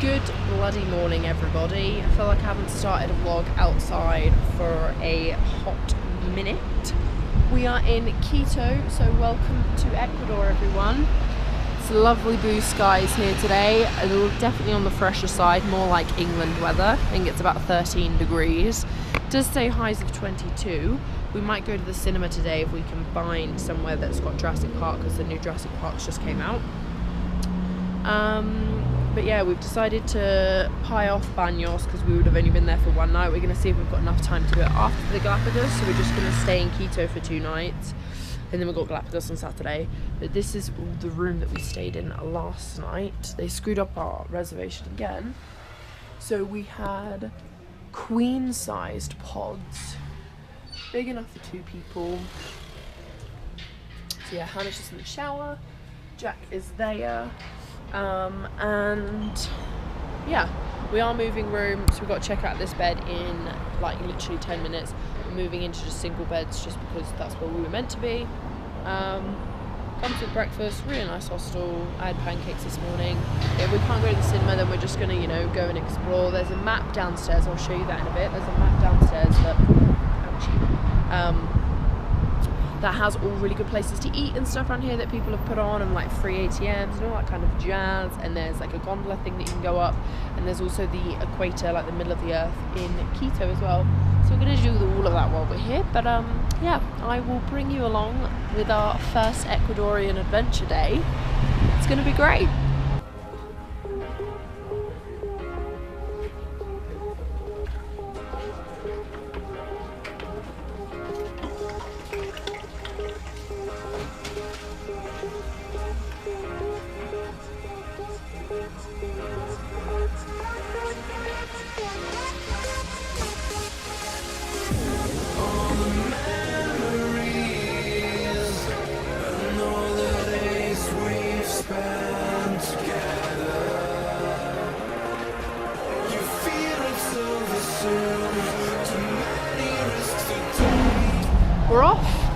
Good bloody morning, everybody. I feel like I haven't started a vlog outside for a hot minute. We are in Quito, so welcome to Ecuador, everyone. It's lovely blue skies here today. Definitely on the fresher side, more like England weather. I think it's about 13 degrees. It does say highs of 22. We might go to the cinema today if we can find somewhere that's got Jurassic Park, because the new Jurassic Parks just came out. But yeah, we've decided to pie off Baños because we would have only been there for one night. We're going to see if we've got enough time to do it after the Galapagos, so we're just going to stay in Quito for 2 nights, and then we've got Galapagos on Saturday. But this is the room that we stayed in last night. They screwed up our reservation again, so we had queen-sized pods, big enough for 2 people. So yeah, Hannah's just in the shower, Jack is there. And yeah, we are moving rooms, so we've got to check out this bed in like literally 10 minutes. We're moving into just single beds just because that's where we were meant to be. Come to breakfast, really nice hostel. I had pancakes this morning. If we can't go to the cinema, then we're just gonna, you know, go and explore. There's a map downstairs, I'll show you that in a bit. There's a map downstairs that has all really good places to eat and stuff around here that people have put on, and like free ATMs and all that kind of jazz. And there's like a gondola thing that you can go up, and there's also the equator, like the middle of the earth in Quito as well. So we're going to do all of that while we're here. But yeah, I will bring you along with our first Ecuadorian adventure day. It's going to be great.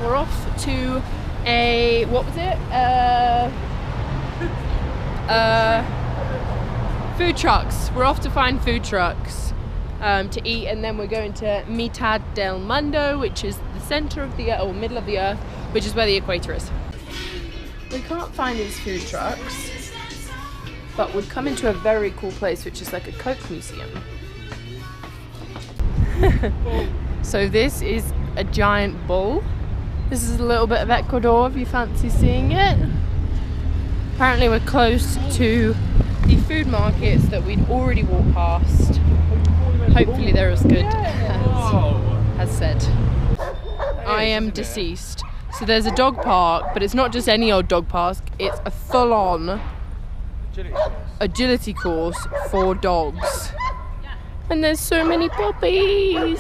We're off to a, what was it? Food trucks. We're off to find food trucks to eat, and then we're going to Mitad del Mundo, which is the center of the earth, or middle of the earth, which is where the equator is. We can't find these food trucks, but we've come into a very cool place, which is like a Coke museum. So this is a giant bull. This is a little bit of Ecuador if you fancy seeing it. Apparently we're close to the food markets that we'd already walked past. Hopefully they're as good as said. I am deceased. So there's a dog park, but it's not just any old dog park, it's a full-on agility course for dogs. And there's so many puppies.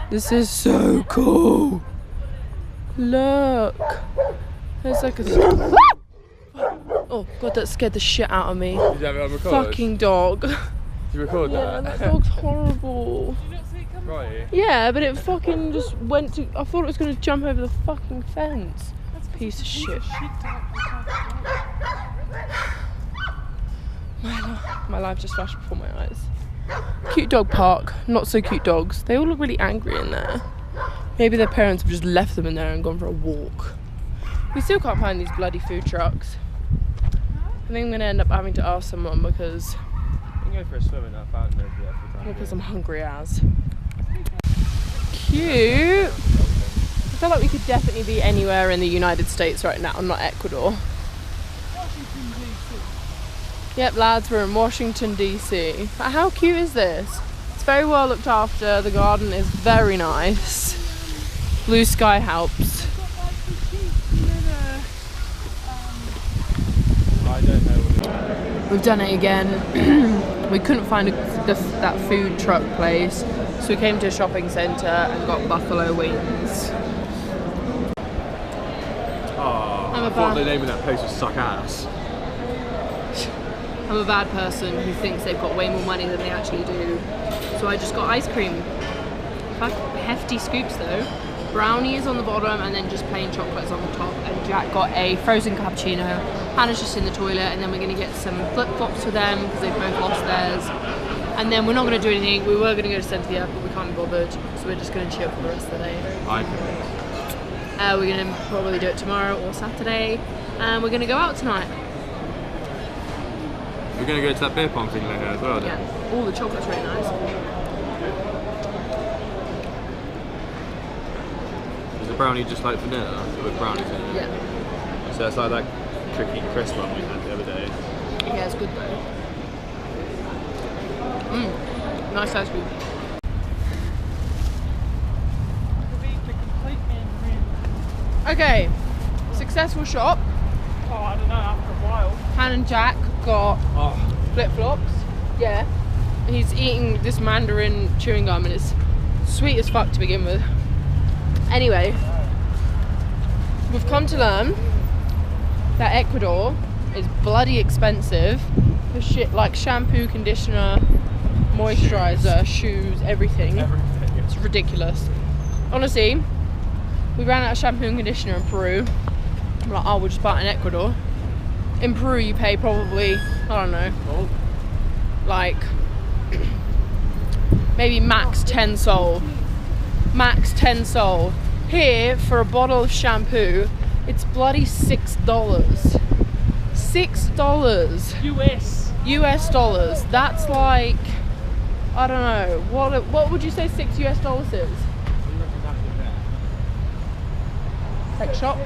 This is so cool. Look. There's like a... Oh god, that scared the shit out of me. Did you have it on record? Fucking dog. Did you record that? Yeah, that dog's horrible. Did you not see it coming? Right. Yeah, but it fucking just went to... I thought it was going to jump over the fucking fence. Piece of shit. My life just flashed before my eyes. Cute dog park, not so cute dogs. They all look really angry in there. Maybe their parents have just left them in there and gone for a walk. We still can't find these bloody food trucks. I think I'm going to end up having to ask someone because... You can go for a swim in that fountain over there for time. Because I'm hungry as. Cute! I feel like we could definitely be anywhere in the United States right now, not Ecuador. Yep, lads, we're in Washington, D.C. But how cute is this? It's very well looked after. The garden is very nice. Blue sky helps. I don't know what We've done it again. We couldn't find that food truck place, so we came to a shopping centre and got buffalo wings. I thought the name of that place was Suck Ass. I'm a bad person who thinks they've got way more money than they actually do. So I just got ice cream. Hefty scoops though. brownies on the bottom and then just plain chocolates on the top. And Jack got a frozen cappuccino. Hannah's just in the toilet, and then we're gonna get some flip-flops for them because they've both lost theirs. And then we're not gonna do anything. We were gonna go to Cynthia, but we can't be bothered, so we're just gonna chill for the rest of the day. We're gonna probably do it tomorrow or Saturday, and we're gonna go out tonight. We're gonna go to that beer pong thing later as well. Yeah. Oh, the chocolate's really nice. Is the brownie just like vanilla with brownies in it? Yeah. So it's like that tricky crisp one we had the other day. Yeah, it's good though. Nice ice cream. Okay, successful shop. Oh, I don't know, after a while. Han and Jack got flip-flops. Yeah. He's eating this mandarin chewing gum and it's sweet as fuck to begin with. Anyway, we've come to learn that Ecuador is bloody expensive for shit like shampoo, conditioner, moisturizer, shoes, everything. It's ridiculous. Honestly, we ran out of shampoo and conditioner in Peru. I'm like, oh, we'll just buy it in Ecuador. In Peru, you pay probably, I don't know, like maybe max 10 sol. Max 10 sol. Here, for a bottle of shampoo, it's bloody $6. $6. US dollars. That's like, I don't know. What would you say $6 US is? Sex shop?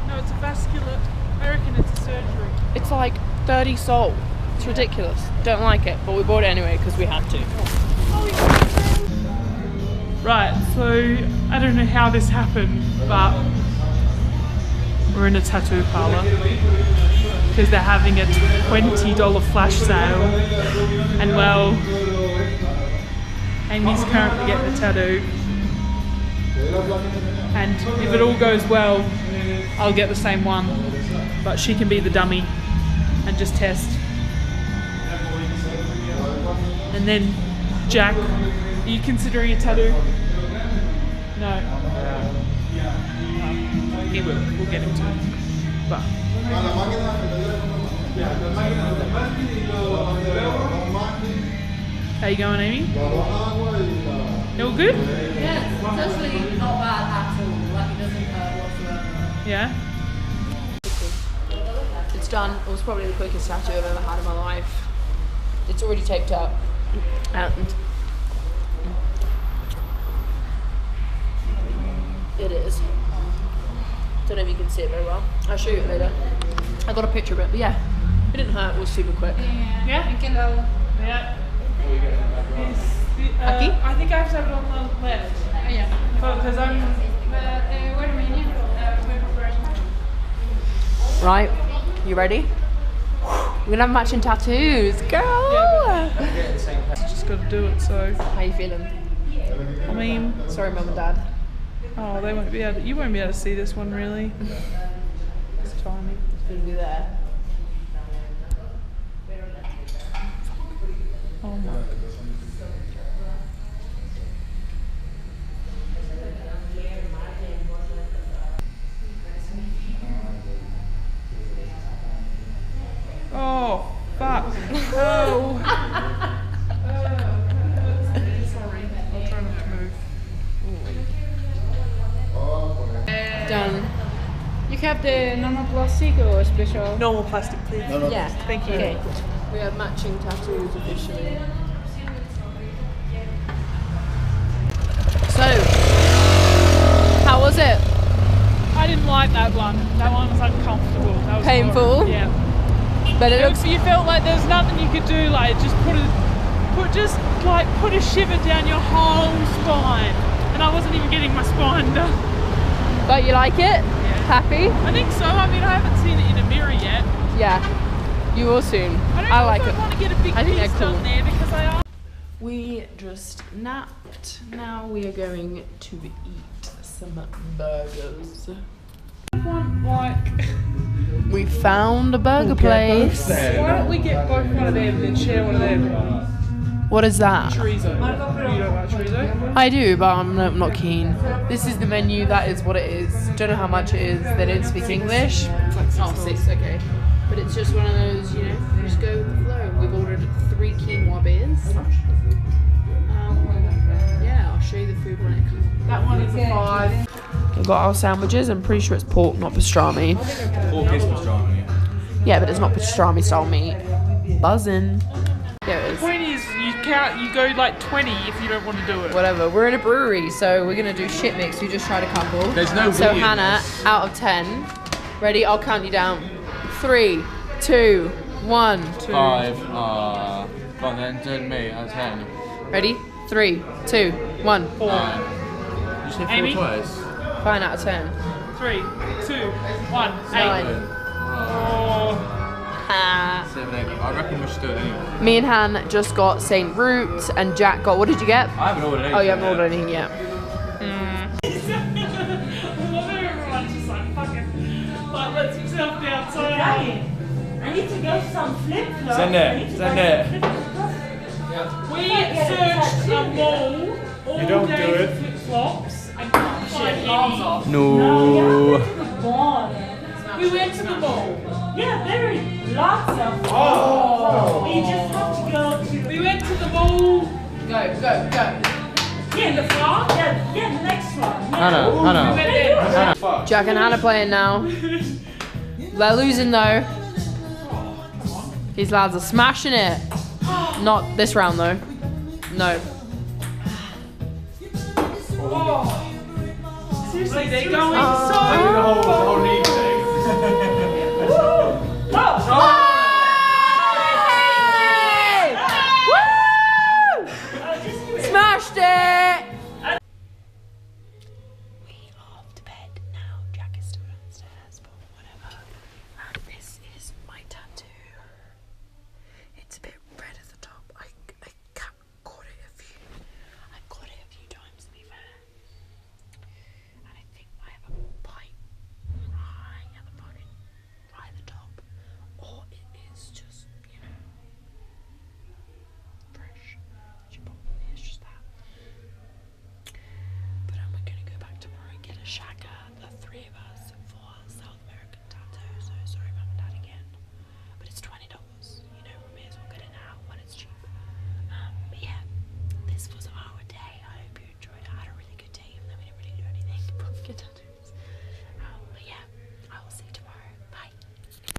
No, it's a vascular. I reckon it's a surgery. It's like 30 sol. It's ridiculous. Don't like it, but we bought it anyway because we had to. Right, so I don't know how this happened, but we're in a tattoo parlor because they're having a $20 flash sale, and well, Amy's currently getting a tattoo, and if it all goes well, I'll get the same one, but she can be the dummy and just test. And then Jack, are you considering a tattoo? No. He will. We'll get him to. But. How you going, Amy? You all good? Yeah, it's totally not bad at all. Like, it doesn't hurt whatsoever. Yeah? It's done. It was probably the quickest tattoo I've ever had in my life. It's already taped up. And it is. Don't know if you can see it very well. I'll show you it later. I got a picture of it, but yeah, it didn't hurt. It was super quick. Yeah? Yeah. Aquí? I think I have to have it on the left. Yeah. Because I'm... Right, you ready? We're gonna have matching tattoos, girl! Yeah, just gotta do it, so... How you feeling? I mean... Sorry, Mum and Dad. Oh, they won't be able to, you won't be able to see this one, really. It's tiny. It's gonna be there. Oh my God. Oh, fuck. Oh. Sorry, I'll try not to move. Done. You have the normal plastic or special? Normal plastic, please. Yeah. Thank you. Okay. We have matching tattoos officially. So, how was it? I didn't like that one. That one was uncomfortable. That was Painful? horrible. Yeah. But it looks. You felt like there's nothing you could do. Like just put a shiver down your whole spine, and I wasn't even getting my spine done. But you like it? Yeah. Happy? I think so. I mean, I haven't seen it in a mirror yet. Yeah. You will soon. I don't know like if it. I want to get a big I think piece they're cool. done there because I. We just napped. Now we are going to eat some burgers. I want like. We found a burger place. Why don't we get both one of them and then share one of them? What is that? Chorizo. You don't like chorizo? I do, but I'm not keen. This is the menu. That is what it is. Don't know how much it is. They don't speak English. It's like Oh, $6, okay. But it's just one of those, you know, just go with the flow. We've ordered 3 quinoa beers. Yeah, I'll show you the food when it comes. That one is a 5. We've got our sandwiches. I'm pretty sure it's pork, not pastrami. Pork is pastrami. Yeah, but it's not pastrami style meat. Buzzing. There it The is. point is, you go like 20 if you don't want to do it. Whatever. We're in a brewery, so we're gonna do shit mix. We just tried a couple. There's no So we in Hannah, this. out of 10. Ready? I'll count you down. 3, 2, 1. 5. Go on then, do me out of 10. Ready? 3, 2, 1. 4. 9. You said 4 Amy? twice. Fine, out of 10. 3, 2, 1, 8. 9. Oh. 7, 8. I reckon we should do it anyway. Me and Han just got St. Root, and Jack got. What did you get? I haven't ordered anything. Oh, you haven't yet. ordered anything yet. I love it, everyone's just like fucking, like lets himself down so hard. I need to go some flip-flops. Send it, send it. We searched a mall all don't day do for it. flip-flops and couldn't find any. No. The ball. We went to the mall. Yeah, there is lots of. Oh. You just have to go to. We went to the mall. Go. Yeah, the car. Yeah, the next one. Yeah. Hannah, Hannah. We went in. Jack and Hannah playing now. They're losing though. These lads are smashing it. Not this round though. No. Seriously, they're going so Hey! Woo! Smashed it! We are off to bed now. Jack is still downstairs, but whatever. And this is my tattoo. It's a bit red at the top. I caught it a few times to be fair. And I think I have a bite right at the fucking right at the top. Or it is just, you know, fresh. Which probably is just that. But I'm gonna go back tomorrow and get a shag